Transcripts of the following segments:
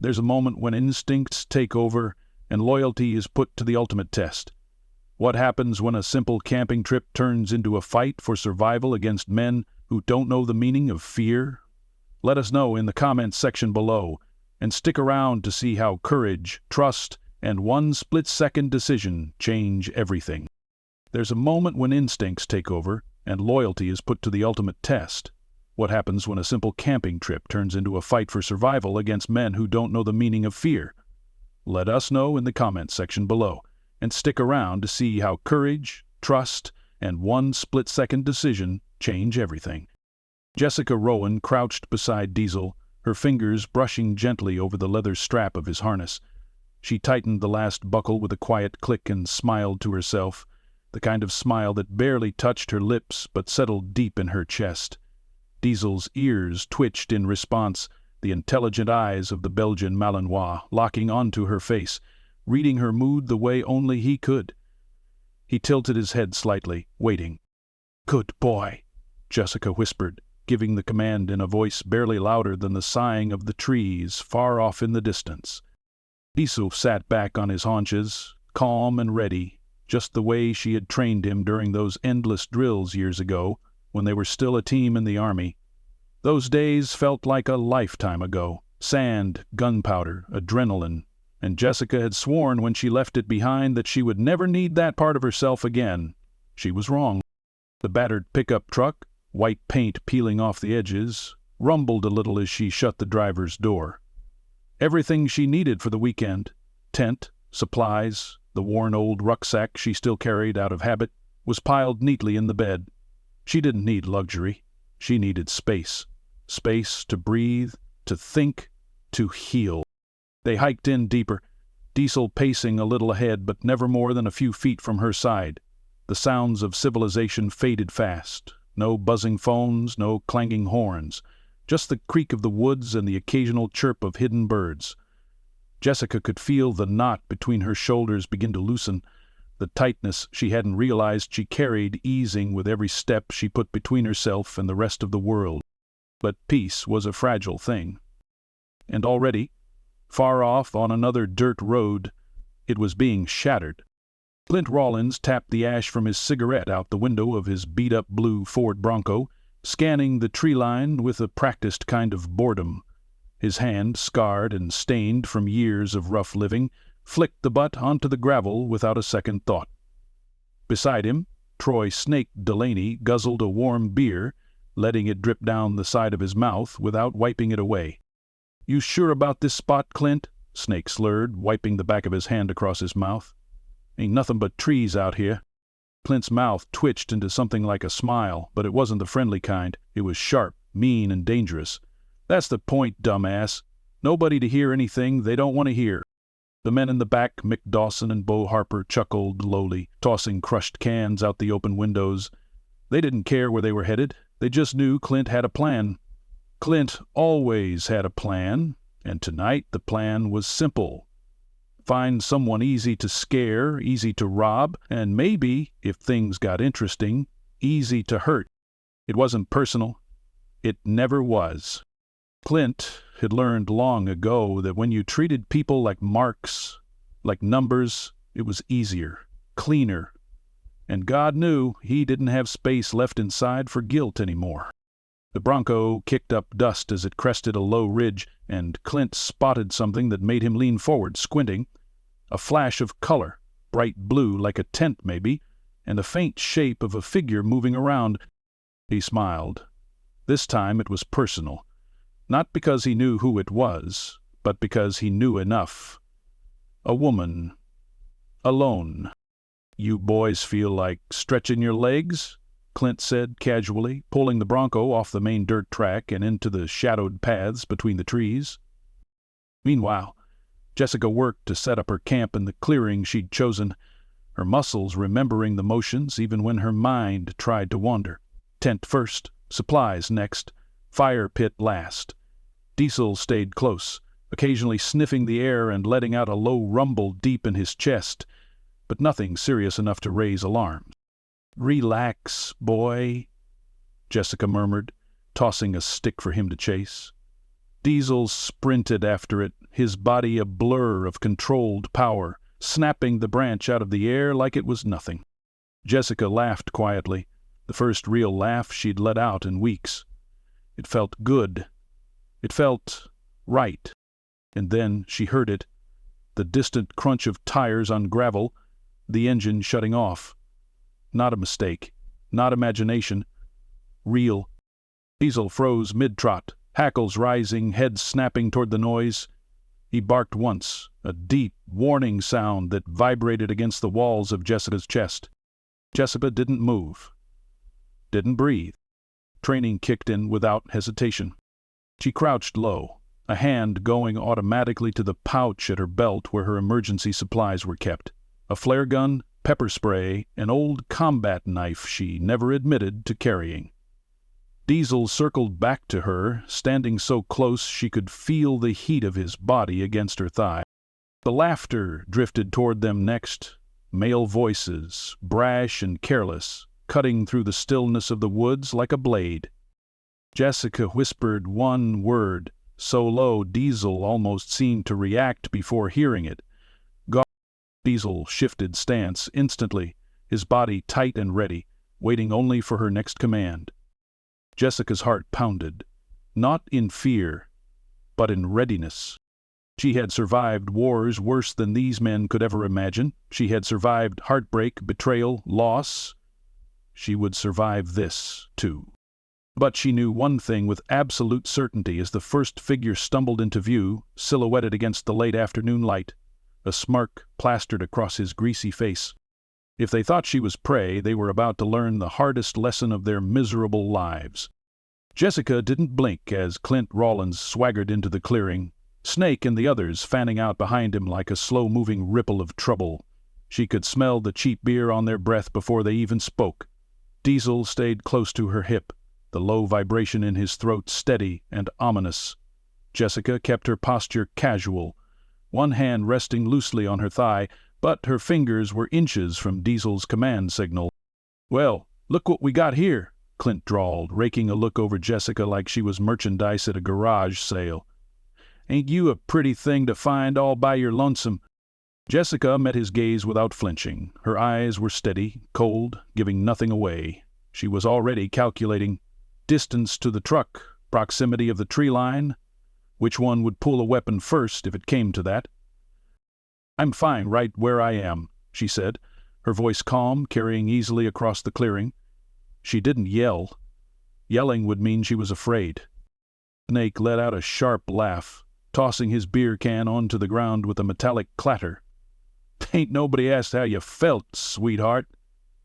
There's a moment when instincts take over and loyalty is put to the ultimate test. What happens when a simple camping trip turns into a fight for survival against men who don't know the meaning of fear? Let us know in the comments section below, and stick around to see how courage, trust, and one split-second decision change everything. There's a moment when instincts take over and loyalty is put to the ultimate test. What happens when a simple camping trip turns into a fight for survival against men who don't know the meaning of fear? Let us know in the comments section below, and stick around to see how courage, trust, and one split-second decision change everything. Jessica Rowan crouched beside Diesel, her fingers brushing gently over the leather strap of his harness. She tightened the last buckle with a quiet click and smiled to herself, the kind of smile that barely touched her lips but settled deep in her chest. Diesel's ears twitched in response, the intelligent eyes of the Belgian Malinois locking onto her face, reading her mood the way only he could. He tilted his head slightly, waiting. "Good boy," Jessica whispered, giving the command in a voice barely louder than the sighing of the trees far off in the distance. Diesel sat back on his haunches, calm and ready, just the way she had trained him during those endless drills years ago, when they were still a team in the army. Those days felt like a lifetime ago. Sand, gunpowder, adrenaline, and Jessica had sworn when she left it behind that she would never need that part of herself again. She was wrong. The battered pickup truck, white paint peeling off the edges, rumbled a little as she shut the driver's door. Everything she needed for the weekend, tent, supplies, the worn old rucksack she still carried out of habit, was piled neatly in the bed. She didn't need luxury. She needed space. Space to breathe, to think, to heal. They hiked in deeper, Diesel pacing a little ahead but never more than a few feet from her side. The sounds of civilization faded fast. No buzzing phones, no clanging horns. Just the creak of the woods and the occasional chirp of hidden birds. Jessica could feel the knot between her shoulders begin to loosen, the tightness she hadn't realized she carried easing with every step she put between herself and the rest of the world. But peace was a fragile thing. And already, far off on another dirt road, it was being shattered. Clint Rawlins tapped the ash from his cigarette out the window of his beat-up blue Ford Bronco, scanning the tree line with a practiced kind of boredom. His hand, scarred and stained from years of rough living, flicked the butt onto the gravel without a second thought. Beside him, Troy Snake Delaney guzzled a warm beer, letting it drip down the side of his mouth without wiping it away. "You sure about this spot, Clint?" Snake slurred, wiping the back of his hand across his mouth. "Ain't nothing but trees out here." Clint's mouth twitched into something like a smile, but it wasn't the friendly kind. It was sharp, mean, and dangerous. "That's the point, dumbass. Nobody to hear anything they don't want to hear." The men in the back, Mick Dawson and Bo Harper, chuckled lowly, tossing crushed cans out the open windows. They didn't care where they were headed. They just knew Clint had a plan. Clint always had a plan, and tonight the plan was simple. Find someone easy to scare, easy to rob, and maybe, if things got interesting, easy to hurt. It wasn't personal. It never was. Clint had learned long ago that when you treated people like marks, like numbers, it was easier, cleaner. And God knew he didn't have space left inside for guilt anymore. The Bronco kicked up dust as it crested a low ridge, and Clint spotted something that made him lean forward, squinting. A flash of color, bright blue like a tent maybe, and the faint shape of a figure moving around. He smiled. This time it was personal. Not because he knew who it was, but because he knew enough. A woman. Alone. "You boys feel like stretching your legs?" Clint said casually, pulling the Bronco off the main dirt track and into the shadowed paths between the trees. Meanwhile, Jessica worked to set up her camp in the clearing she'd chosen, her muscles remembering the motions even when her mind tried to wander. Tent first, supplies next, fire pit last. Diesel stayed close, occasionally sniffing the air and letting out a low rumble deep in his chest, but nothing serious enough to raise alarms. "Relax, boy," Jessica murmured, tossing a stick for him to chase. Diesel sprinted after it, his body a blur of controlled power, snapping the branch out of the air like it was nothing. Jessica laughed quietly, the first real laugh she'd let out in weeks. It felt good. It felt right. And then she heard it, the distant crunch of tires on gravel, the engine shutting off. Not a mistake, not imagination. Real. Diesel froze mid-trot, hackles rising, head snapping toward the noise. He barked once, a deep, warning sound that vibrated against the walls of Jessica's chest. Jessica didn't move, didn't breathe. Training kicked in without hesitation. She crouched low, a hand going automatically to the pouch at her belt where her emergency supplies were kept. A flare gun, pepper spray, an old combat knife she never admitted to carrying. Diesel circled back to her, standing so close she could feel the heat of his body against her thigh. The laughter drifted toward them next, male voices, brash and careless, cutting through the stillness of the woods like a blade. Jessica whispered one word, so low Diesel almost seemed to react before hearing it. God. Diesel shifted stance instantly, his body tight and ready, waiting only for her next command. Jessica's heart pounded, not in fear, but in readiness. She had survived wars worse than these men could ever imagine. She had survived heartbreak, betrayal, loss. She would survive this, too. But she knew one thing with absolute certainty as the first figure stumbled into view, silhouetted against the late afternoon light. A smirk plastered across his greasy face. If they thought she was prey, they were about to learn the hardest lesson of their miserable lives. Jessica didn't blink as Clint Rawlins swaggered into the clearing, Snake and the others fanning out behind him like a slow-moving ripple of trouble. She could smell the cheap beer on their breath before they even spoke. Diesel stayed close to her hip, the low vibration in his throat steady and ominous. Jessica kept her posture casual, one hand resting loosely on her thigh, but her fingers were inches from Diesel's command signal. "Well, look what we got here," Clint drawled, raking a look over Jessica like she was merchandise at a garage sale. "Ain't you a pretty thing to find all by your lonesome?" Jessica met his gaze without flinching. Her eyes were steady, cold, giving nothing away. She was already calculating distance to the truck, proximity of the tree line, which one would pull a weapon first if it came to that. "I'm fine right where I am," she said, her voice calm, carrying easily across the clearing. She didn't yell. Yelling would mean she was afraid. Snake let out a sharp laugh, tossing his beer can onto the ground with a metallic clatter. "Ain't nobody asked how you felt, sweetheart.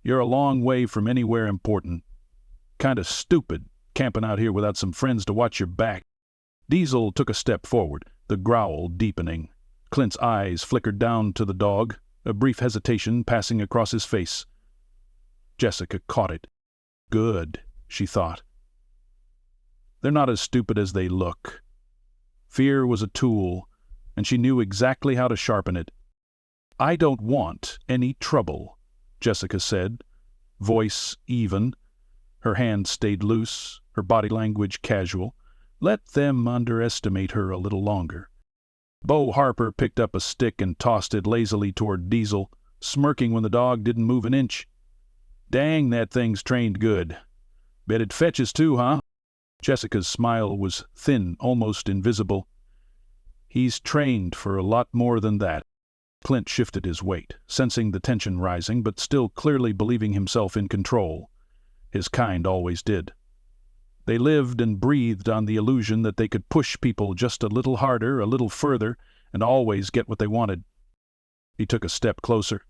You're a long way from anywhere important. Kinda stupid, camping out here without some friends to watch your back." Diesel took a step forward, the growl deepening. Clint's eyes flickered down to the dog, a brief hesitation passing across his face. Jessica caught it. Good, she thought. They're not as stupid as they look. Fear was a tool, and she knew exactly how to sharpen it. "I don't want any trouble," Jessica said, voice even. Her hand stayed loose, her body language casual. Let them underestimate her a little longer. Bo Harper picked up a stick and tossed it lazily toward Diesel, smirking when the dog didn't move an inch. "Dang, that thing's trained good. Bet it fetches too, huh?" Jessica's smile was thin, almost invisible. "He's trained for a lot more than that." Clint shifted his weight, sensing the tension rising, but still clearly believing himself in control. His kind always did. They lived and breathed on the illusion that they could push people just a little harder, a little further, and always get what they wanted. He took a step closer.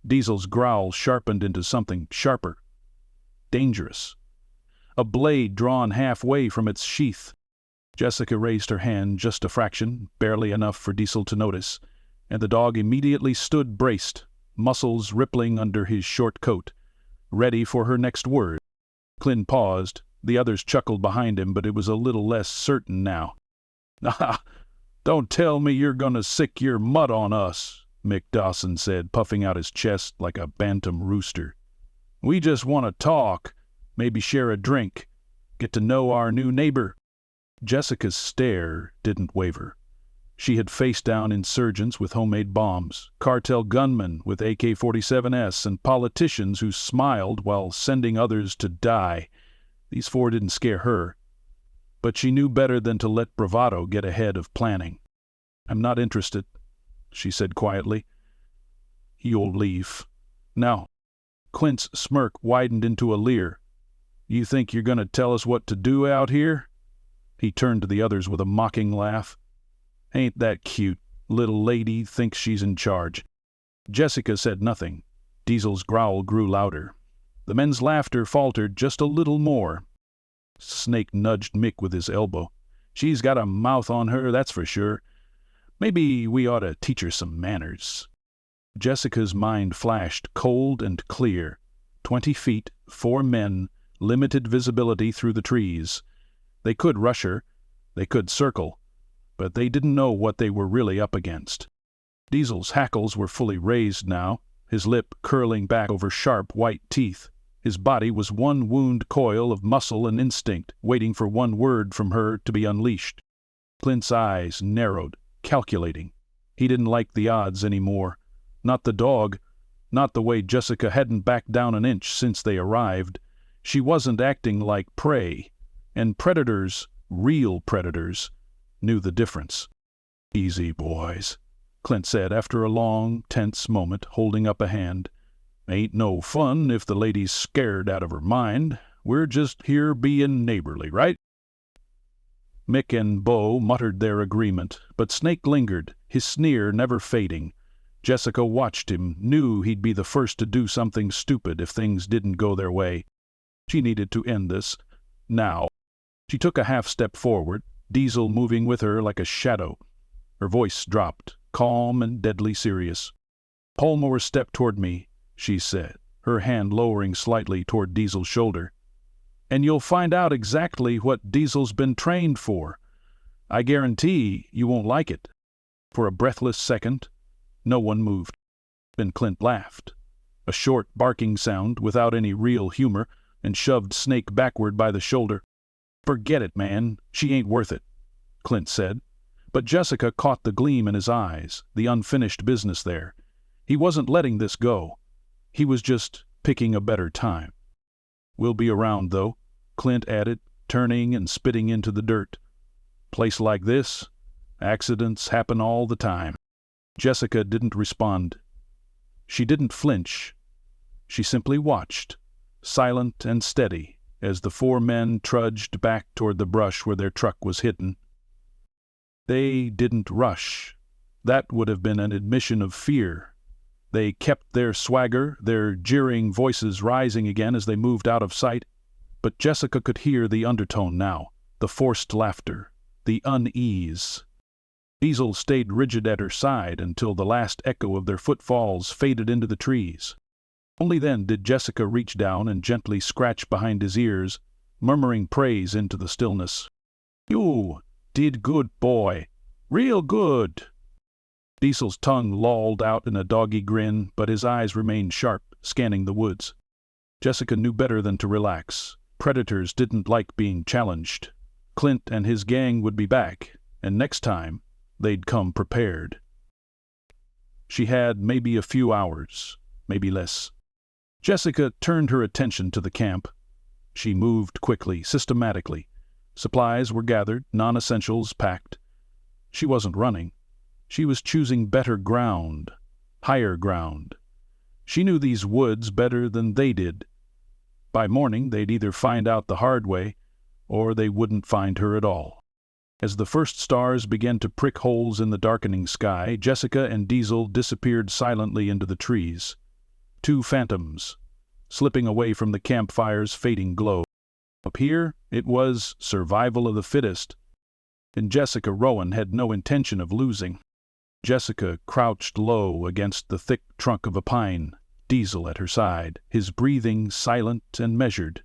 Diesel's growl sharpened into something sharper. Dangerous. A blade drawn halfway from its sheath. Jessica raised her hand just a fraction, barely enough for Diesel to notice, and the dog immediately stood braced, muscles rippling under his short coat, ready for her next word. Clint paused. The others chuckled behind him, but it was a little less certain now. "Ah, don't tell me you're going to sick your mud on us," Mick Dawson said, puffing out his chest like a bantam rooster. "We just want to talk, maybe share a drink, get to know our new neighbor." Jessica's stare didn't waver. She had faced down insurgents with homemade bombs, cartel gunmen with AK-47s, and politicians who smiled while sending others to die. These four didn't scare her. But she knew better than to let bravado get ahead of planning. "I'm not interested," she said quietly. "You'll leave. Now." Clint's smirk widened into a leer. "You think you're going to tell us what to do out here?" He turned to the others with a mocking laugh. "Ain't that cute? Little lady thinks she's in charge." Jessica said nothing. Diesel's growl grew louder. The men's laughter faltered just a little more. Snake nudged Mick with his elbow. "She's got a mouth on her, that's for sure. Maybe we ought to teach her some manners." Jessica's mind flashed cold and clear. 20 feet, 4 men, limited visibility through the trees. They could rush her. They could circle. But they didn't know what they were really up against. Diesel's hackles were fully raised now, his lip curling back over sharp white teeth. His body was one wound coil of muscle and instinct, waiting for one word from her to be unleashed. Clint's eyes narrowed, calculating. He didn't like the odds anymore. Not the dog, not the way Jessica hadn't backed down an inch since they arrived. She wasn't acting like prey, and predators, real predators, knew the difference. "Easy, boys," Clint said after a long, tense moment, holding up a hand. "Ain't no fun if the lady's scared out of her mind. We're just here being neighborly, right?" Mick and Bo muttered their agreement, but Snake lingered, his sneer never fading. Jessica watched him, knew he'd be the first to do something stupid if things didn't go their way. She needed to end this, now. She took a half-step forward, Diesel moving with her like a shadow. Her voice dropped, calm and deadly serious. "Pull more step toward me," she said, her hand lowering slightly toward Diesel's shoulder. "And you'll find out exactly what Diesel's been trained for. I guarantee you won't like it." For a breathless second, no one moved. Then Clint laughed. A short, barking sound without any real humor, and shoved Snake backward by the shoulder. "Forget it, man. She ain't worth it," Clint said. But Jessica caught the gleam in his eyes, the unfinished business there. He wasn't letting this go. He was just picking a better time. "We'll be around, though," Clint added, turning and spitting into the dirt. "Place like this, accidents happen all the time." Jessica didn't respond. She didn't flinch. She simply watched, silent and steady, as the 4 men trudged back toward the brush where their truck was hidden. They didn't rush. That would have been an admission of fear. They kept their swagger, their jeering voices rising again as they moved out of sight. But Jessica could hear the undertone now, the forced laughter, the unease. Diesel stayed rigid at her side until the last echo of their footfalls faded into the trees. Only then did Jessica reach down and gently scratch behind his ears, murmuring praise into the stillness. "You did good, boy. Real good." Diesel's tongue lolled out in a doggy grin, but his eyes remained sharp, scanning the woods. Jessica knew better than to relax. Predators didn't like being challenged. Clint and his gang would be back, and next time they'd come prepared. She had maybe a few hours, maybe less. Jessica turned her attention to the camp. She moved quickly, systematically. Supplies were gathered, non-essentials packed. She wasn't running. She was choosing better ground, higher ground. She knew these woods better than they did. By morning, they'd either find out the hard way, or they wouldn't find her at all. As the first stars began to prick holes in the darkening sky, Jessica and Diesel disappeared silently into the trees. 2 phantoms, slipping away from the campfire's fading glow. Up here, it was survival of the fittest, and Jessica Rowan had no intention of losing. Jessica crouched low against the thick trunk of a pine, Diesel at her side, his breathing silent and measured.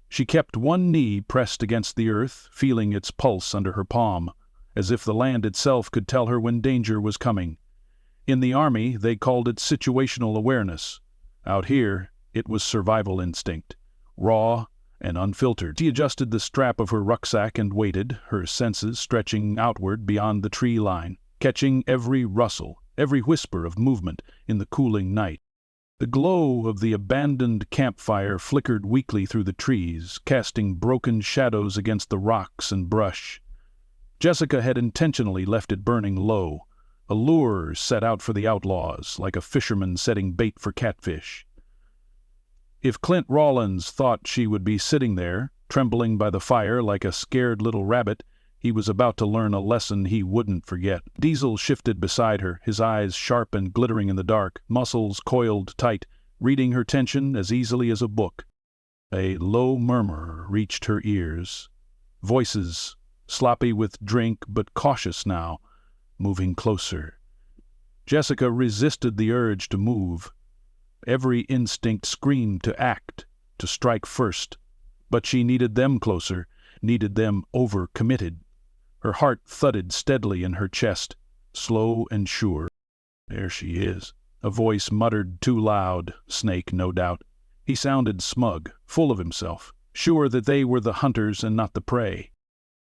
She kept one knee pressed against the earth, feeling its pulse under her palm, as if the land itself could tell her when danger was coming. In the Army, they called it situational awareness. Out here, it was survival instinct, raw, and unfiltered. She adjusted the strap of her rucksack and waited, her senses stretching outward beyond the tree line, catching every rustle, every whisper of movement in the cooling night. The glow of the abandoned campfire flickered weakly through the trees, casting broken shadows against the rocks and brush. Jessica had intentionally left it burning low, a lure set out for the outlaws, like a fisherman setting bait for catfish. If Clint Rawlins thought she would be sitting there, trembling by the fire like a scared little rabbit, he was about to learn a lesson he wouldn't forget. Diesel shifted beside her, his eyes sharp and glittering in the dark, muscles coiled tight, reading her tension as easily as a book. A low murmur reached her ears. Voices, sloppy with drink but cautious now, moving closer. Jessica resisted the urge to move. Every instinct screamed to act, to strike first. But she needed them closer, needed them over-committed. Her heart thudded steadily in her chest, slow and sure. There she is. A voice muttered too loud, Snake, no doubt. He sounded smug, full of himself, sure that they were the hunters and not the prey.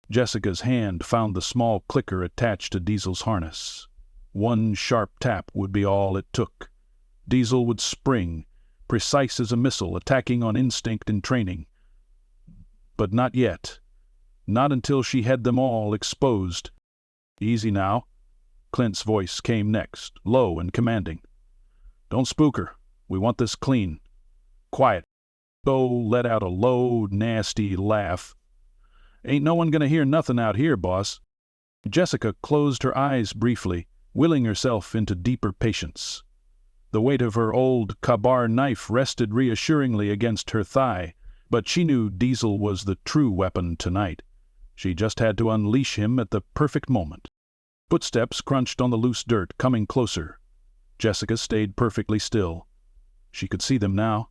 Jessica's hand found the small clicker attached to Diesel's harness. One sharp tap would be all it took. Diesel would spring, precise as a missile, attacking on instinct and training. But not yet. Not until she had them all exposed. Easy now. Clint's voice came next, low and commanding. Don't spook her. We want this clean. Quiet. Bo let out a low, nasty laugh. Ain't no one gonna hear nothing out here, boss. Jessica closed her eyes briefly, willing herself into deeper patience. The weight of her old Kabar knife rested reassuringly against her thigh, but she knew Diesel was the true weapon tonight. She just had to unleash him at the perfect moment. Footsteps crunched on the loose dirt, coming closer. Jessica stayed perfectly still. She could see them now.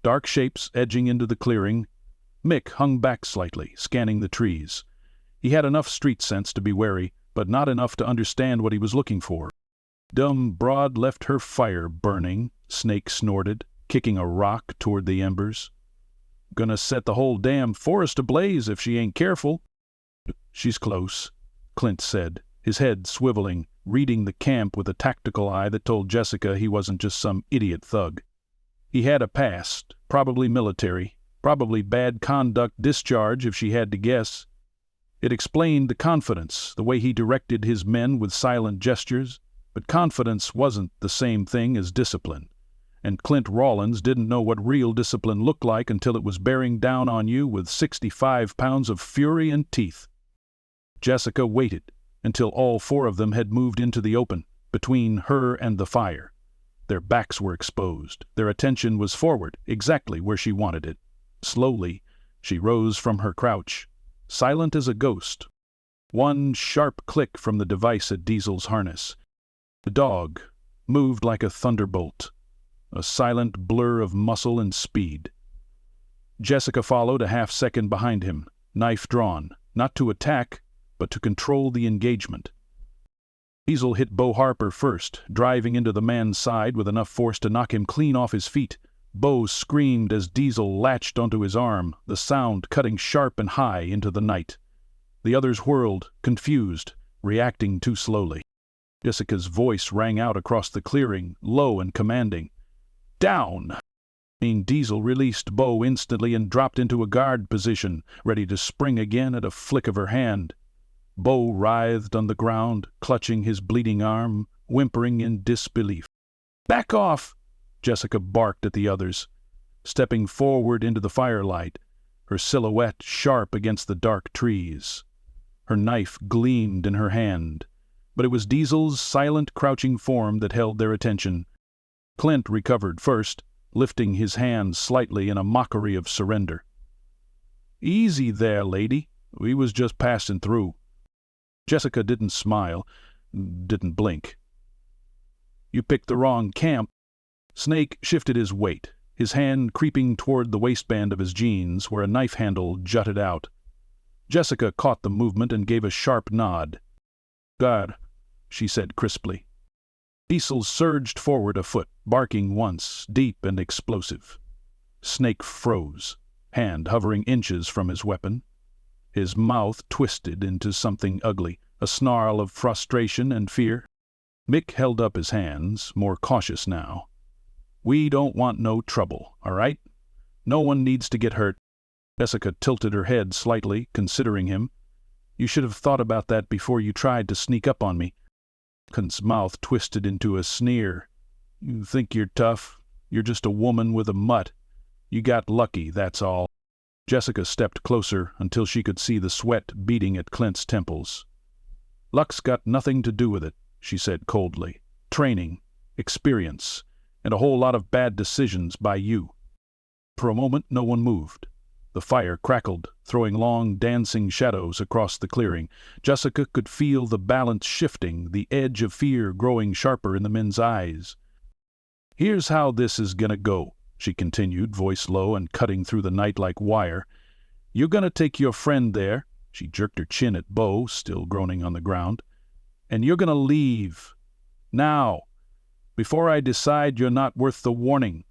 Dark shapes edging into the clearing. Mick hung back slightly, scanning the trees. He had enough street sense to be wary, but not enough to understand what he was looking for. Dumb Broad left her fire burning, Snake snorted, kicking a rock toward the embers. Gonna set the whole damn forest ablaze if she ain't careful. She's close, Clint said, his head swiveling, reading the camp with a tactical eye that told Jessica he wasn't just some idiot thug. He had a past, probably military, probably bad conduct discharge if she had to guess. It explained the confidence, the way he directed his men with silent gestures, but confidence wasn't the same thing as discipline. And Clint Rawlins didn't know what real discipline looked like until it was bearing down on you with 65 pounds of fury and teeth. Jessica waited until all four of them had moved into the open, between her and the fire. Their backs were exposed. Their attention was forward, exactly where she wanted it. Slowly, she rose from her crouch, silent as a ghost. One sharp click from the device at Diesel's harness. The dog moved like a thunderbolt, a silent blur of muscle and speed. Jessica followed a half-second behind him, knife drawn, not to attack, but to control the engagement. Diesel hit Bo Harper first, driving into the man's side with enough force to knock him clean off his feet. Bo screamed as Diesel latched onto his arm, the sound cutting sharp and high into the night. The others whirled, confused, reacting too slowly. Jessica's voice rang out across the clearing, low and commanding. Down! Diesel released Bo instantly and dropped into a guard position, ready to spring again at a flick of her hand. Bo writhed on the ground, clutching his bleeding arm, whimpering in disbelief. Back off! Jessica barked at the others, stepping forward into the firelight, her silhouette sharp against the dark trees. Her knife gleamed in her hand, but it was Diesel's silent, crouching form that held their attention. Clint recovered first, lifting his hand slightly in a mockery of surrender. Easy there, lady. We was just passing through. Jessica didn't smile, didn't blink. You picked the wrong camp. Snake shifted his weight, his hand creeping toward the waistband of his jeans where a knife handle jutted out. Jessica caught the movement and gave a sharp nod. "God," she said crisply. Diesel surged forward a foot, barking once, deep and explosive. Snake froze, hand hovering inches from his weapon. His mouth twisted into something ugly, a snarl of frustration and fear. Mick held up his hands, more cautious now. "We don't want no trouble, all right? No one needs to get hurt." Jessica tilted her head slightly, considering him. "You should have thought about that before you tried to sneak up on me." Clint's mouth twisted into a sneer. "You think you're tough? You're just a woman with a mutt. You got lucky, that's all." Jessica stepped closer until she could see the sweat beating at Clint's temples. "Luck's got nothing to do with it," she said coldly. "Training, experience, and a whole lot of bad decisions by you." For a moment no one moved. The fire crackled, throwing long, dancing shadows across the clearing. Jessica could feel the balance shifting, the edge of fear growing sharper in the men's eyes. "Here's how this is gonna go," she continued, voice low and cutting through the night like wire. "You're gonna take your friend there," she jerked her chin at Bo, still groaning on the ground, "and you're gonna leave. Now, before I decide you're not worth the warning."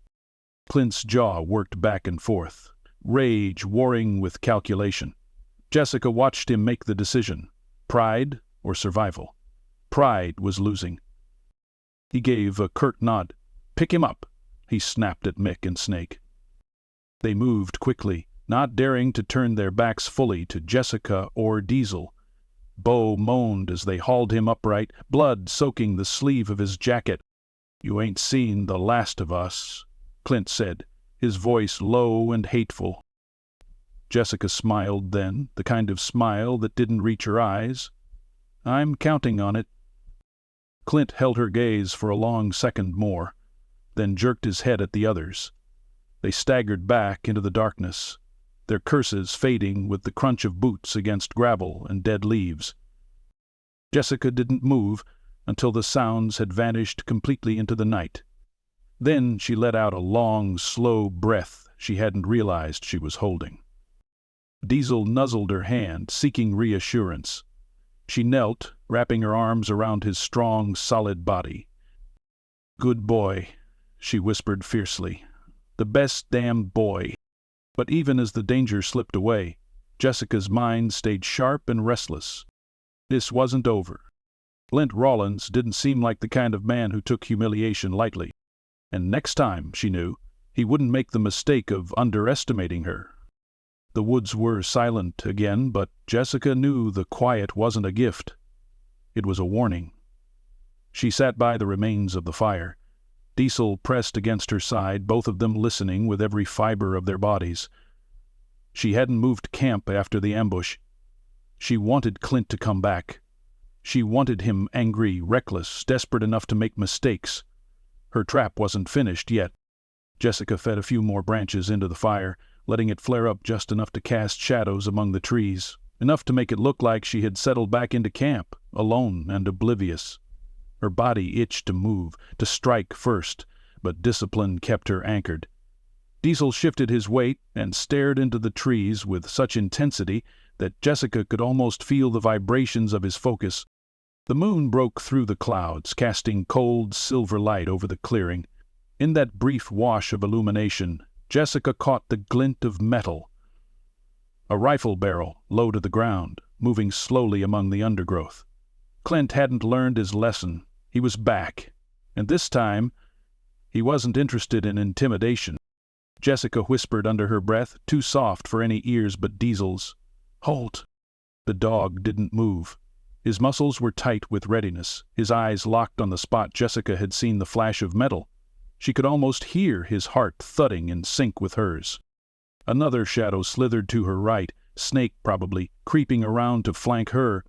Clint's jaw worked back and forth, rage warring with calculation. Jessica watched him make the decision. Pride or survival? Pride was losing. He gave a curt nod. "Pick him up," he snapped at Mick and Snake. They moved quickly, not daring to turn their backs fully to Jessica or Diesel. Bo moaned as they hauled him upright, blood soaking the sleeve of his jacket. "You ain't seen the last of us," Clint said, his voice low and hateful. Jessica smiled then, the kind of smile that didn't reach her eyes. "I'm counting on it." Clint held her gaze for a long second more, then jerked his head at the others. They staggered back into the darkness, their curses fading with the crunch of boots against gravel and dead leaves. Jessica didn't move until the sounds had vanished completely into the night. Then she let out a long, slow breath she hadn't realized she was holding. Diesel nuzzled her hand, seeking reassurance. She knelt, wrapping her arms around his strong, solid body. "Good boy," she whispered fiercely. "The best damn boy." But even as the danger slipped away, Jessica's mind stayed sharp and restless. This wasn't over. Clint Rawlins didn't seem like the kind of man who took humiliation lightly. And next time, she knew, he wouldn't make the mistake of underestimating her. The woods were silent again, but Jessica knew the quiet wasn't a gift. It was a warning. She sat by the remains of the fire. Diesel pressed against her side, both of them listening with every fiber of their bodies. She hadn't moved camp after the ambush. She wanted Clint to come back. She wanted him angry, reckless, desperate enough to make mistakes. Her trap wasn't finished yet. Jessica fed a few more branches into the fire, letting it flare up just enough to cast shadows among the trees, enough to make it look like she had settled back into camp, alone and oblivious. Her body itched to move, to strike first, but discipline kept her anchored. Diesel shifted his weight and stared into the trees with such intensity that Jessica could almost feel the vibrations of his focus. The moon broke through the clouds, casting cold silver light over the clearing. In that brief wash of illumination, Jessica caught the glint of metal. A rifle barrel, low to the ground, moving slowly among the undergrowth. Clint hadn't learned his lesson. He was back. And this time, he wasn't interested in intimidation. Jessica whispered under her breath, too soft for any ears but Diesel's. "Halt!" The dog didn't move. His muscles were tight with readiness, his eyes locked on the spot Jessica had seen the flash of metal. She could almost hear his heart thudding in sync with hers. Another shadow slithered to her right, Snake probably, creeping around to flank her.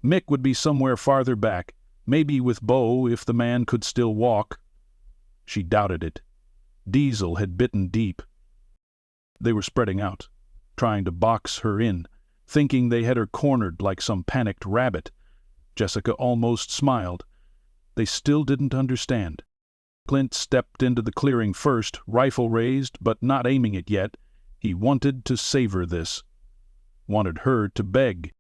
Mick would be somewhere farther back, maybe with Bo if the man could still walk. She doubted it. Diesel had bitten deep. They were spreading out, trying to box her in, thinking they had her cornered like some panicked rabbit. Jessica almost smiled. They still didn't understand. Clint stepped into the clearing first, rifle raised, but not aiming it yet. He wanted to savor this. Wanted her to beg.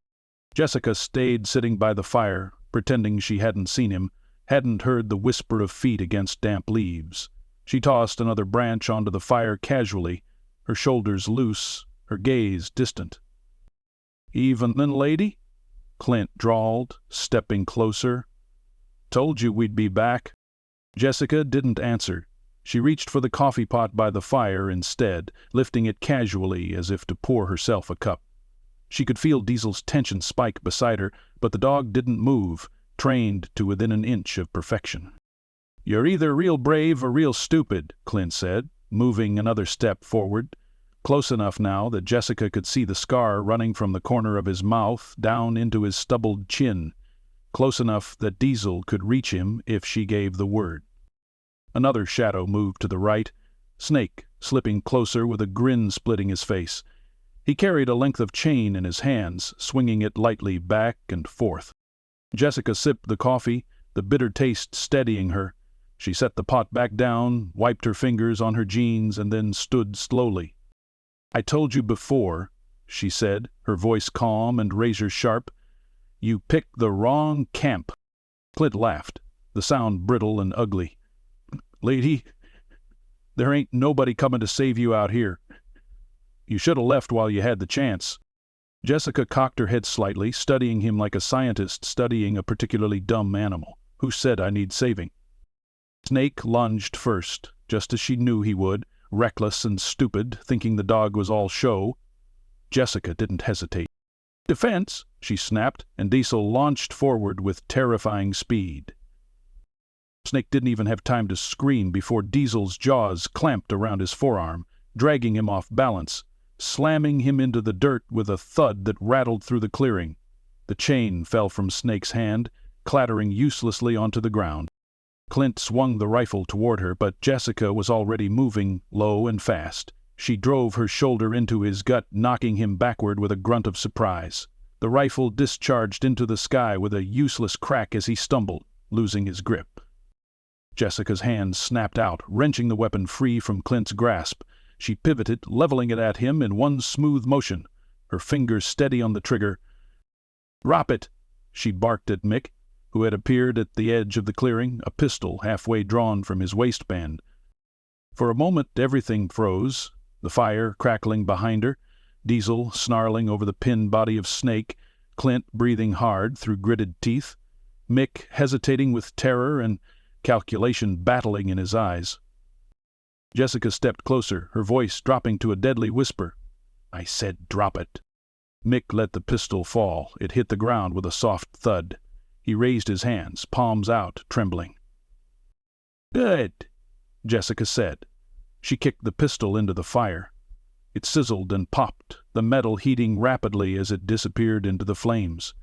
Jessica stayed sitting by the fire, pretending she hadn't seen him, hadn't heard the whisper of feet against damp leaves. She tossed another branch onto the fire casually, her shoulders loose, her gaze distant. "Evenin', lady?" Clint drawled, stepping closer. "Told you we'd be back." Jessica didn't answer. She reached for the coffee pot by the fire instead, lifting it casually as if to pour herself a cup. She could feel Diesel's tension spike beside her, but the dog didn't move, trained to within an inch of perfection. "You're either real brave or real stupid," Clint said, moving another step forward, close enough now that Jessica could see the scar running from the corner of his mouth down into his stubbled chin, close enough that Diesel could reach him if she gave the word. Another shadow moved to the right, Snake slipping closer with a grin splitting his face. He carried a length of chain in his hands, swinging it lightly back and forth. Jessica sipped the coffee, the bitter taste steadying her. She set the pot back down, wiped her fingers on her jeans, and then stood slowly. "I told you before," she said, her voice calm and razor-sharp. "You picked the wrong camp." Clint laughed, the sound brittle and ugly. "Lady, there ain't nobody coming to save you out here. You should have left while you had the chance." Jessica cocked her head slightly, studying him like a scientist studying a particularly dumb animal. "Who said I need saving?" Snake lunged first, just as she knew he would, reckless and stupid, thinking the dog was all show. Jessica didn't hesitate. "Defense," she snapped, and Diesel launched forward with terrifying speed. Snake didn't even have time to scream before Diesel's jaws clamped around his forearm, dragging him off balance, slamming him into the dirt with a thud that rattled through the clearing. The chain fell from Snake's hand, clattering uselessly onto the ground. Clint swung the rifle toward her, but Jessica was already moving, low and fast. She drove her shoulder into his gut, knocking him backward with a grunt of surprise. The rifle discharged into the sky with a useless crack as he stumbled, losing his grip. Jessica's hand snapped out, wrenching the weapon free from Clint's grasp. She pivoted, leveling it at him in one smooth motion, her fingers steady on the trigger. "Drop it!" she barked at Mick, who had appeared at the edge of the clearing, a pistol halfway drawn from his waistband. For a moment everything froze, the fire crackling behind her, Diesel snarling over the pinned body of Snake, Clint breathing hard through gritted teeth, Mick hesitating with terror and calculation battling in his eyes. Jessica stepped closer, her voice dropping to a deadly whisper. "I said drop it." Mick let the pistol fall. It hit the ground with a soft thud. He raised his hands, palms out, trembling. "Good," Jessica said. She kicked the pistol into the fire. It sizzled and popped, the metal heating rapidly as it disappeared into the flames.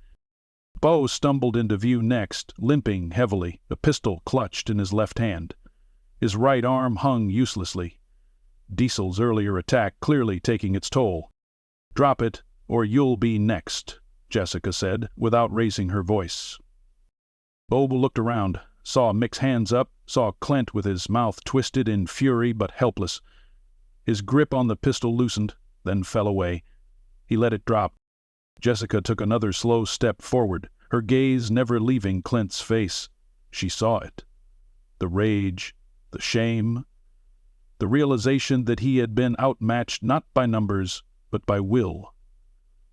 Bo stumbled into view next, limping heavily, a pistol clutched in his left hand. His right arm hung uselessly. Diesel's earlier attack clearly taking its toll. "Drop it, or you'll be next," Jessica said, without raising her voice. Bo looked around, saw Mick's hands up, saw Clint with his mouth twisted in fury but helpless. His grip on the pistol loosened, then fell away. He let it drop. Jessica took another slow step forward, her gaze never leaving Clint's face. She saw it. The rage, the shame, the realization that he had been outmatched not by numbers, but by will,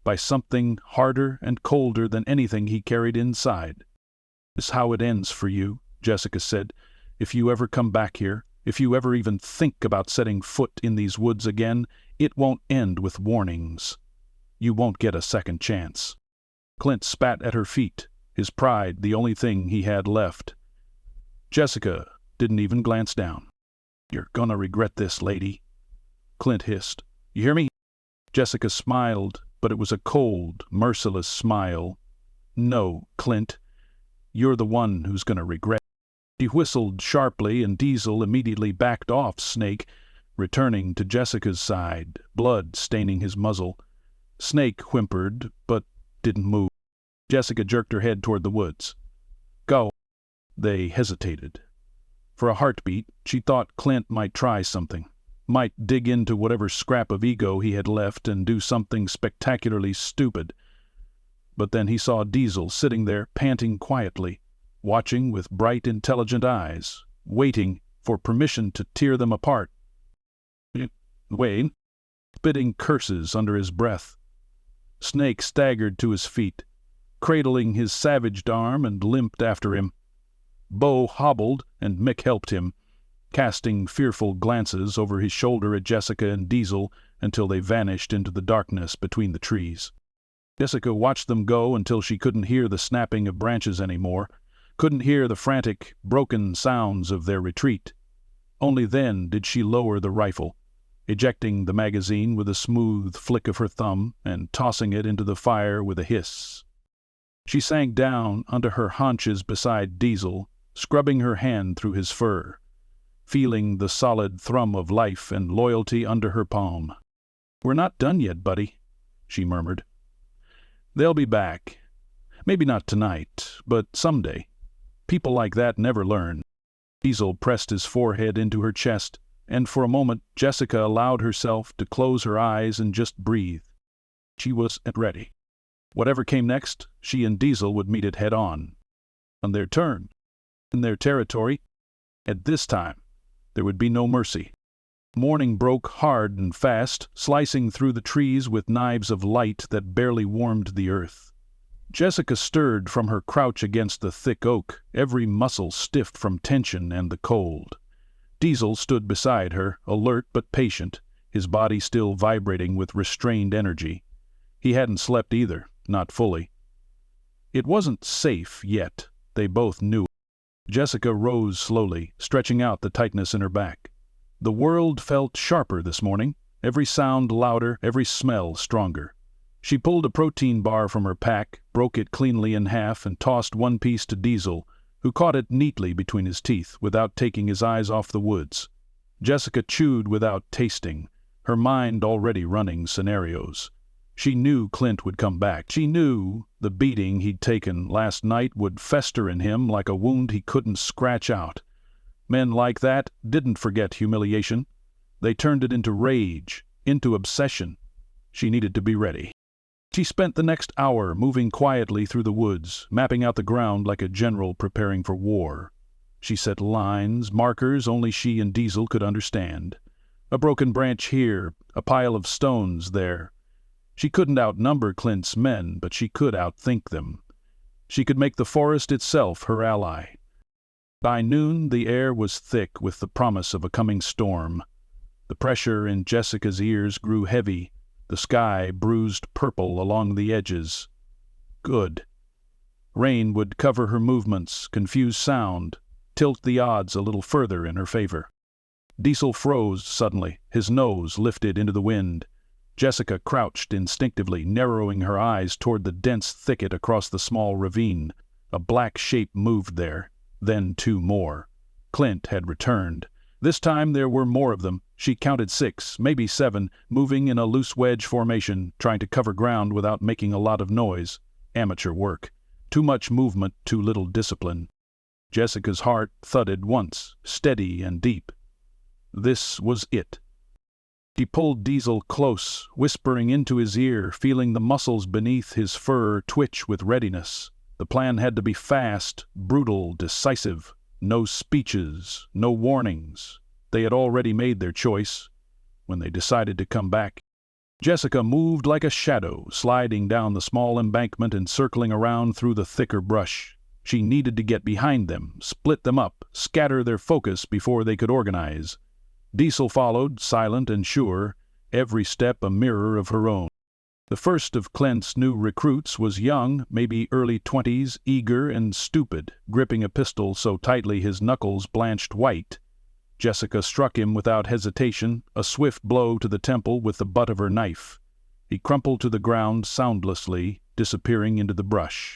by something harder and colder than anything he carried inside. "This is how it ends for you," Jessica said. "If you ever come back here, if you ever even think about setting foot in these woods again, it won't end with warnings. You won't get a second chance." Clint spat at her feet, his pride the only thing he had left. Jessica didn't even glance down. "You're gonna regret this, lady," Clint hissed. "You hear me?" Jessica smiled, but it was a cold, merciless smile. "No, Clint. You're the one who's gonna regret." She whistled sharply, and Diesel immediately backed off Snake, returning to Jessica's side, blood staining his muzzle. Snake whimpered, but didn't move. Jessica jerked her head toward the woods. "Go." They hesitated. For a heartbeat, she thought Clint might try something, might dig into whatever scrap of ego he had left and do something spectacularly stupid. But then he saw Diesel sitting there, panting quietly, watching with bright, intelligent eyes, waiting for permission to tear them apart. "Wait," spitting curses under his breath. Snake staggered to his feet, cradling his savaged arm, and limped after him. Bo hobbled, and Mick helped him, casting fearful glances over his shoulder at Jessica and Diesel until they vanished into the darkness between the trees. Jessica watched them go until she couldn't hear the snapping of branches anymore, couldn't hear the frantic, broken sounds of their retreat. Only then did she lower the rifle, ejecting the magazine with a smooth flick of her thumb and tossing it into the fire with a hiss. She sank down onto her haunches beside Diesel, scrubbing her hand through his fur, feeling the solid thrum of life and loyalty under her palm. "We're not done yet, buddy," she murmured. "They'll be back. Maybe not tonight, but someday. People like that never learn." Diesel pressed his forehead into her chest, and for a moment Jessica allowed herself to close her eyes and just breathe. She was ready. Whatever came next, she and Diesel would meet it head-on. On their turn, in their territory, at this time, there would be no mercy. Morning broke hard and fast, slicing through the trees with knives of light that barely warmed the earth. Jessica stirred from her crouch against the thick oak, every muscle stiff from tension and the cold. Diesel stood beside her, alert but patient, his body still vibrating with restrained energy. He hadn't slept either, not fully. It wasn't safe yet, they both knew. Jessica rose slowly, stretching out the tightness in her back. The world felt sharper this morning, every sound louder, every smell stronger. She pulled a protein bar from her pack, broke it cleanly in half, and tossed one piece to Diesel, who caught it neatly between his teeth without taking his eyes off the woods. Jessica chewed without tasting, her mind already running scenarios. She knew Clint would come back. She knew the beating he'd taken last night would fester in him like a wound he couldn't scratch out. Men like that didn't forget humiliation. They turned it into rage, into obsession. She needed to be ready. She spent the next hour moving quietly through the woods, mapping out the ground like a general preparing for war. She set lines, markers only she and Diesel could understand. A broken branch here, a pile of stones there. She couldn't outnumber Clint's men, but she could outthink them. She could make the forest itself her ally. By noon, the air was thick with the promise of a coming storm. The pressure in Jessica's ears grew heavy, the sky bruised purple along the edges. Good. Rain would cover her movements, confuse sound, tilt the odds a little further in her favor. Diesel froze suddenly, his nose lifted into the wind. Jessica crouched instinctively, narrowing her eyes toward the dense thicket across the small ravine. A black shape moved there, then two more. Clint had returned. This time there were more of them. She counted 6, maybe 7, moving in a loose wedge formation, trying to cover ground without making a lot of noise. Amateur work. Too much movement, too little discipline. Jessica's heart thudded once, steady and deep. This was it. She pulled Diesel close, whispering into his ear, feeling the muscles beneath his fur twitch with readiness. The plan had to be fast, brutal, decisive. No speeches, no warnings. They had already made their choice when they decided to come back. Jessica moved like a shadow, sliding down the small embankment and circling around through the thicker brush. She needed to get behind them, split them up, scatter their focus before they could organize. Diesel followed, silent and sure, every step a mirror of her own. The first of Clint's new recruits was young, maybe early 20s, eager and stupid, gripping a pistol so tightly his knuckles blanched white. Jessica struck him without hesitation, a swift blow to the temple with the butt of her knife. He crumpled to the ground soundlessly, disappearing into the brush.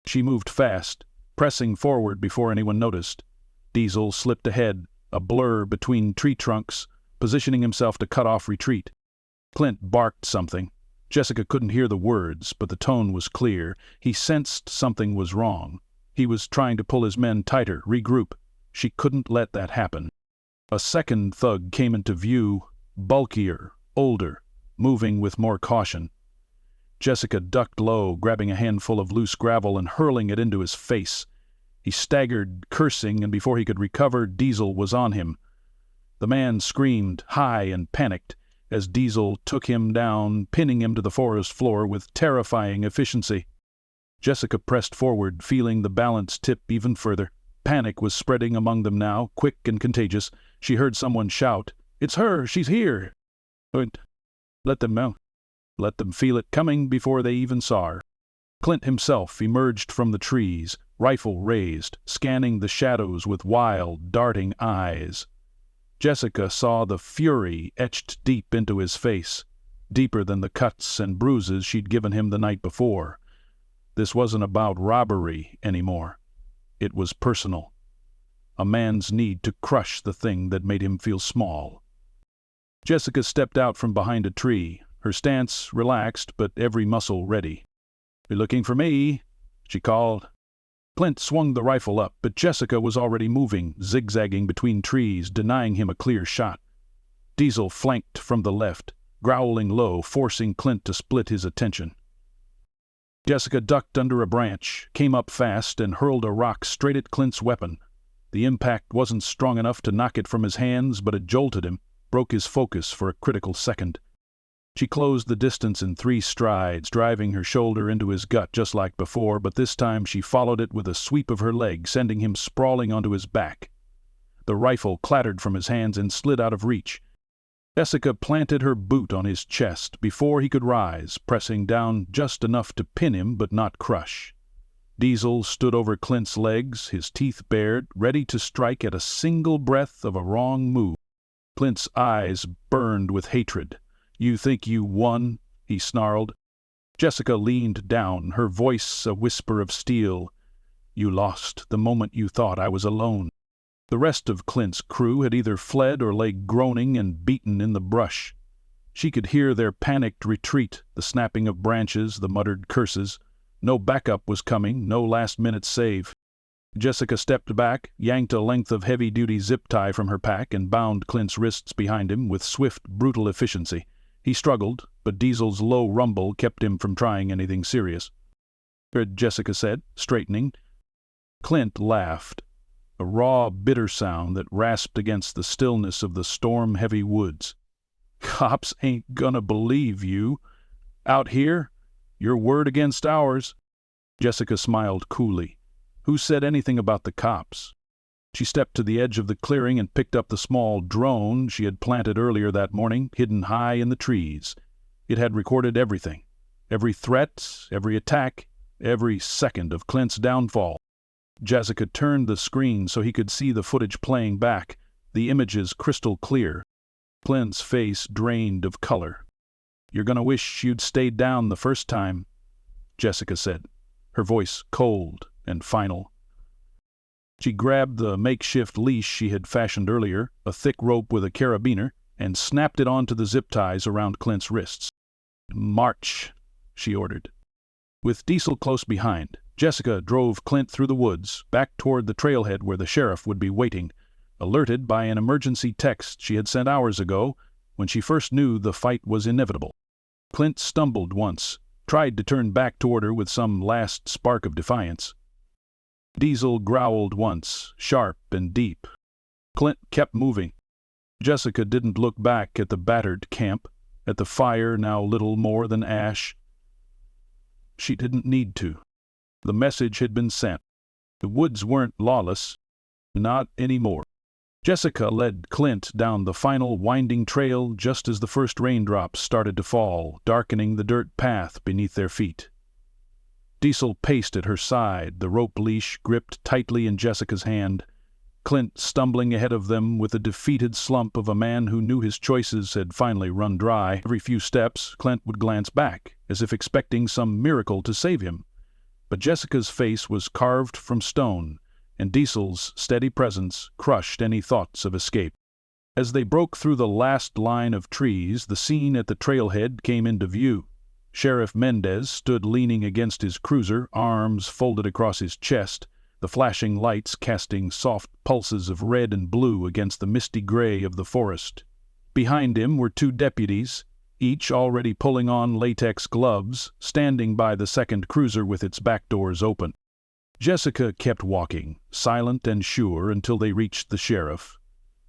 She moved fast, pressing forward before anyone noticed. Diesel slipped ahead, a blur between tree trunks, positioning himself to cut off retreat. Clint barked something. Jessica couldn't hear the words, but the tone was clear. He sensed something was wrong. He was trying to pull his men tighter, regroup. She couldn't let that happen. A second thug came into view, bulkier, older, moving with more caution. Jessica ducked low, grabbing a handful of loose gravel and hurling it into his face. He staggered, cursing, and before he could recover, Diesel was on him. The man screamed, high and panicked, as Diesel took him down, pinning him to the forest floor with terrifying efficiency. Jessica pressed forward, feeling the balance tip even further. Panic was spreading among them now, quick and contagious. She heard someone shout, "It's her! She's here!" Let them know. Let them feel it coming before they even saw her. Clint himself emerged from the trees, rifle raised, scanning the shadows with wild, darting eyes. Jessica saw the fury etched deep into his face, deeper than the cuts and bruises she'd given him the night before. This wasn't about robbery anymore. It was personal. A man's need to crush the thing that made him feel small. Jessica stepped out from behind a tree, her stance relaxed but every muscle ready. "Be looking for me," she called. Clint swung the rifle up, but Jessica was already moving, zigzagging between trees, denying him a clear shot. Diesel flanked from the left, growling low, forcing Clint to split his attention. Jessica ducked under a branch, came up fast, and hurled a rock straight at Clint's weapon. The impact wasn't strong enough to knock it from his hands, but it jolted him, broke his focus for a critical second. She closed the distance in 3 strides, driving her shoulder into his gut just like before, but this time she followed it with a sweep of her leg, sending him sprawling onto his back. The rifle clattered from his hands and slid out of reach. Jessica planted her boot on his chest before he could rise, pressing down just enough to pin him but not crush. Diesel stood over Clint's legs, his teeth bared, ready to strike at a single breath of a wrong move. Clint's eyes burned with hatred. "You think you won?" he snarled. Jessica leaned down, her voice a whisper of steel. "You lost the moment you thought I was alone." The rest of Clint's crew had either fled or lay groaning and beaten in the brush. She could hear their panicked retreat, the snapping of branches, the muttered curses. No backup was coming, no last-minute save. Jessica stepped back, yanked a length of heavy-duty zip tie from her pack, and bound Clint's wrists behind him with swift, brutal efficiency. He struggled, but Diesel's low rumble kept him from trying anything serious. Jessica said, straightening. Clint laughed, a raw, bitter sound that rasped against the stillness of the storm-heavy woods. "Cops ain't gonna believe you. Out here, your word against ours." Jessica smiled coolly. Who said anything about the cops? She stepped to the edge of the clearing and picked up the small drone she had planted earlier that morning, hidden high in the trees. It had recorded everything. Every threat, every attack, every second of Clint's downfall. Jessica turned the screen so he could see the footage playing back, the images crystal clear. Clint's face drained of color. "You're gonna wish you'd stayed down the first time," Jessica said, her voice cold and final. She grabbed the makeshift leash she had fashioned earlier, a thick rope with a carabiner, and snapped it onto the zip ties around Clint's wrists. "March," she ordered. With Diesel close behind, Jessica drove Clint through the woods, back toward the trailhead where the sheriff would be waiting, alerted by an emergency text she had sent hours ago when she first knew the fight was inevitable. Clint stumbled once, tried to turn back toward her with some last spark of defiance. Diesel growled once, sharp and deep. Clint kept moving. Jessica didn't look back at the battered camp, at the fire now little more than ash. She didn't need to. The message had been sent. The woods weren't lawless. Not anymore. Jessica led Clint down the final winding trail just as the first raindrops started to fall, darkening the dirt path beneath their feet. Diesel paced at her side, the rope leash gripped tightly in Jessica's hand. Clint stumbling ahead of them with the defeated slump of a man who knew his choices had finally run dry. Every few steps, Clint would glance back, as if expecting some miracle to save him. But Jessica's face was carved from stone, and Diesel's steady presence crushed any thoughts of escape. As they broke through the last line of trees, the scene at the trailhead came into view. Sheriff Mendez stood leaning against his cruiser, arms folded across his chest, the flashing lights casting soft pulses of red and blue against the misty gray of the forest. Behind him were 2 deputies, each already pulling on latex gloves, standing by the second cruiser with its back doors open. Jessica kept walking, silent and sure, until they reached the sheriff.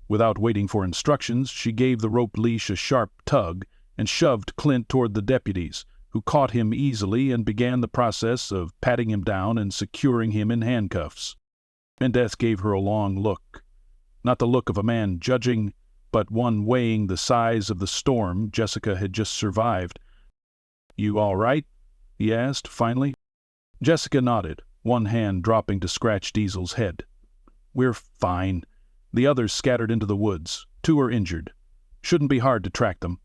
Without waiting for instructions, she gave the rope leash a sharp tug and shoved Clint toward the deputies, who caught him easily and began the process of patting him down and securing him in handcuffs. Mendez gave her a long look. Not the look of a man judging, but one weighing the size of the storm Jessica had just survived. "You all right?" he asked, finally. Jessica nodded, one hand dropping to scratch Diesel's head. "We're fine. The others scattered into the woods. 2 are injured. Shouldn't be hard to track them.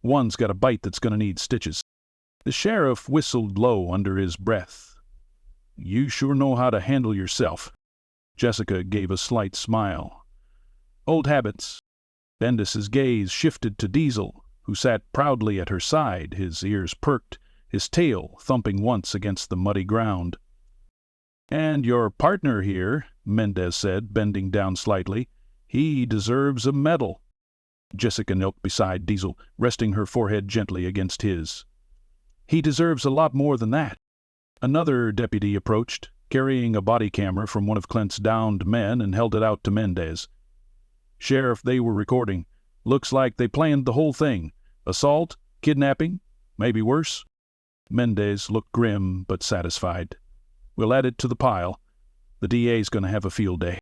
One's got a bite that's going to need stitches." The sheriff whistled low under his breath. "You sure know how to handle yourself." Jessica gave a slight smile. "Old habits." Bendis's gaze shifted to Diesel, who sat proudly at her side, his ears perked, his tail thumping once against the muddy ground. "And your partner here," Mendez said, bending down slightly, "he deserves a medal." Jessica knelt beside Diesel, resting her forehead gently against his. "He deserves a lot more than that." Another deputy approached, carrying a body camera from one of Clint's downed men, and held it out to Mendez. "Sheriff, they were recording. Looks like they planned the whole thing. Assault, kidnapping, maybe worse." Mendez looked grim but satisfied. "We'll add it to the pile. The DA's going to have a field day."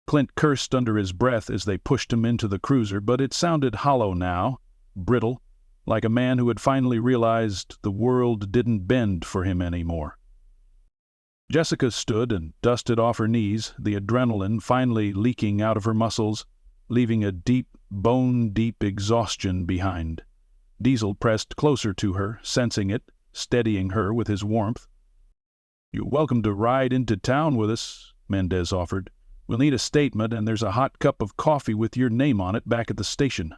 Clint cursed under his breath as they pushed him into the cruiser, but it sounded hollow now, brittle, like a man who had finally realized the world didn't bend for him anymore. Jessica stood and dusted off her knees, the adrenaline finally leaking out of her muscles, leaving a deep, bone-deep exhaustion behind. Diesel pressed closer to her, sensing it, steadying her with his warmth. "You're welcome to ride into town with us," Mendez offered. "We'll need a statement, and there's a hot cup of coffee with your name on it back at the station."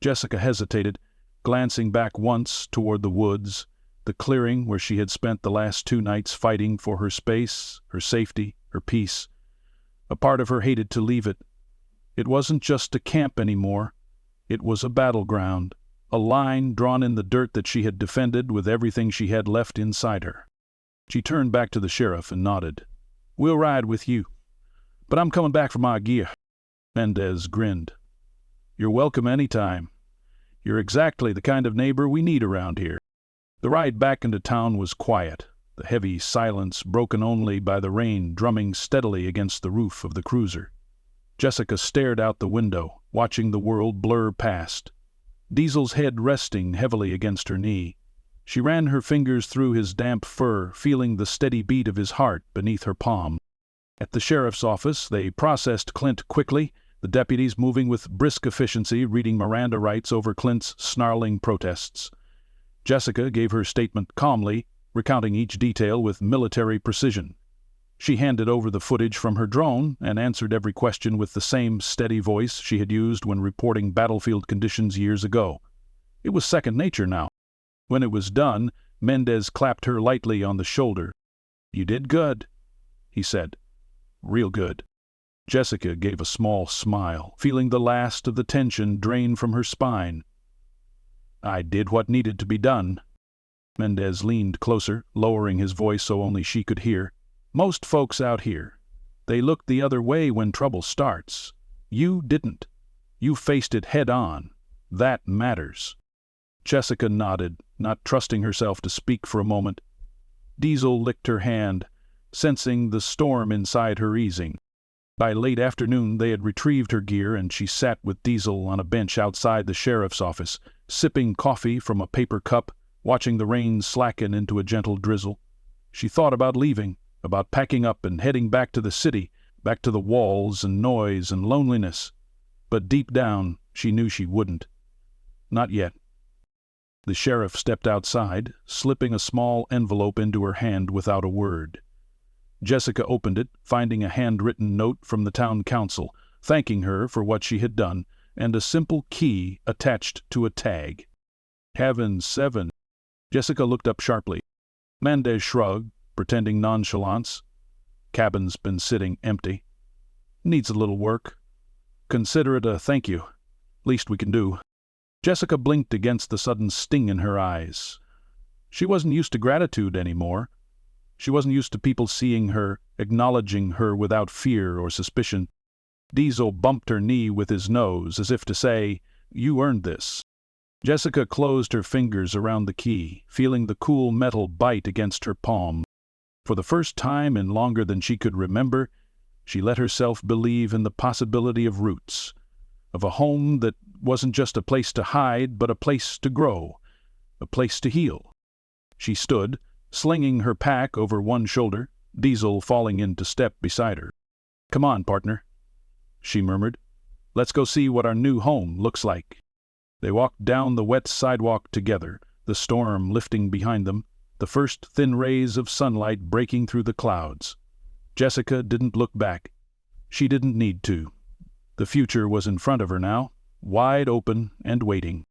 Jessica hesitated, glancing back once toward the woods, the clearing where she had spent the last 2 nights fighting for her space, her safety, her peace. A part of her hated to leave it. It wasn't just a camp anymore. It was a battleground, a line drawn in the dirt that she had defended with everything she had left inside her. She turned back to the sheriff and nodded. "We'll ride with you. But I'm coming back for my gear." Mendez grinned. "You're welcome any time. You're exactly the kind of neighbor we need around here." The ride back into town was quiet, the heavy silence broken only by the rain drumming steadily against the roof of the cruiser. Jessica stared out the window, watching the world blur past. Diesel's head resting heavily against her knee. She ran her fingers through his damp fur, feeling the steady beat of his heart beneath her palm. At the sheriff's office, they processed Clint quickly, the deputies moving with brisk efficiency, reading Miranda rights over Clint's snarling protests. Jessica gave her statement calmly, recounting each detail with military precision. She handed over the footage from her drone and answered every question with the same steady voice she had used when reporting battlefield conditions years ago. It was second nature now. When it was done, Mendez clapped her lightly on the shoulder. "You did good," he said. "Real good." Jessica gave a small smile, feeling the last of the tension drain from her spine. "I did what needed to be done." Mendez leaned closer, lowering his voice so only she could hear. "Most folks out here, they look the other way when trouble starts. You didn't. You faced it head on. That matters." Jessica nodded, not trusting herself to speak for a moment. Diesel licked her hand, sensing the storm inside her easing. By late afternoon they had retrieved her gear, and she sat with Diesel on a bench outside the sheriff's office, sipping coffee from a paper cup, watching the rain slacken into a gentle drizzle. She thought about leaving, about packing up and heading back to the city, back to the walls and noise and loneliness. But deep down, she knew she wouldn't. Not yet. The sheriff stepped outside, slipping a small envelope into her hand without a word. Jessica opened it, finding a handwritten note from the town council, thanking her for what she had done, and a simple key attached to a tag. Heaven 7. Jessica looked up sharply. Mendez shrugged, pretending nonchalance. Cabin's been sitting empty. Needs a little work. Consider it a thank you. Least we can do. Jessica blinked against the sudden sting in her eyes. She wasn't used to gratitude anymore. She wasn't used to people seeing her, acknowledging her without fear or suspicion. Diesel bumped her knee with his nose, as if to say, "You earned this." Jessica closed her fingers around the key, feeling the cool metal bite against her palm. For the first time in longer than she could remember, she let herself believe in the possibility of roots, of a home that wasn't just a place to hide, but a place to grow, a place to heal. She stood, slinging her pack over one shoulder, Diesel falling into step beside her. "Come on, partner," she murmured. "Let's go see what our new home looks like." They walked down the wet sidewalk together, the storm lifting behind them, the first thin rays of sunlight breaking through the clouds. Jessica didn't look back. She didn't need to. The future was in front of her now, wide open and waiting.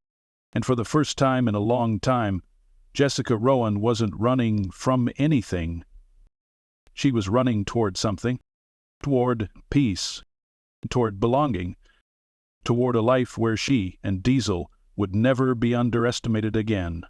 And for the first time in a long time, Jessica Rowan wasn't running from anything. She was running toward something, toward peace, toward belonging, toward a life where she and Diesel would never be underestimated again.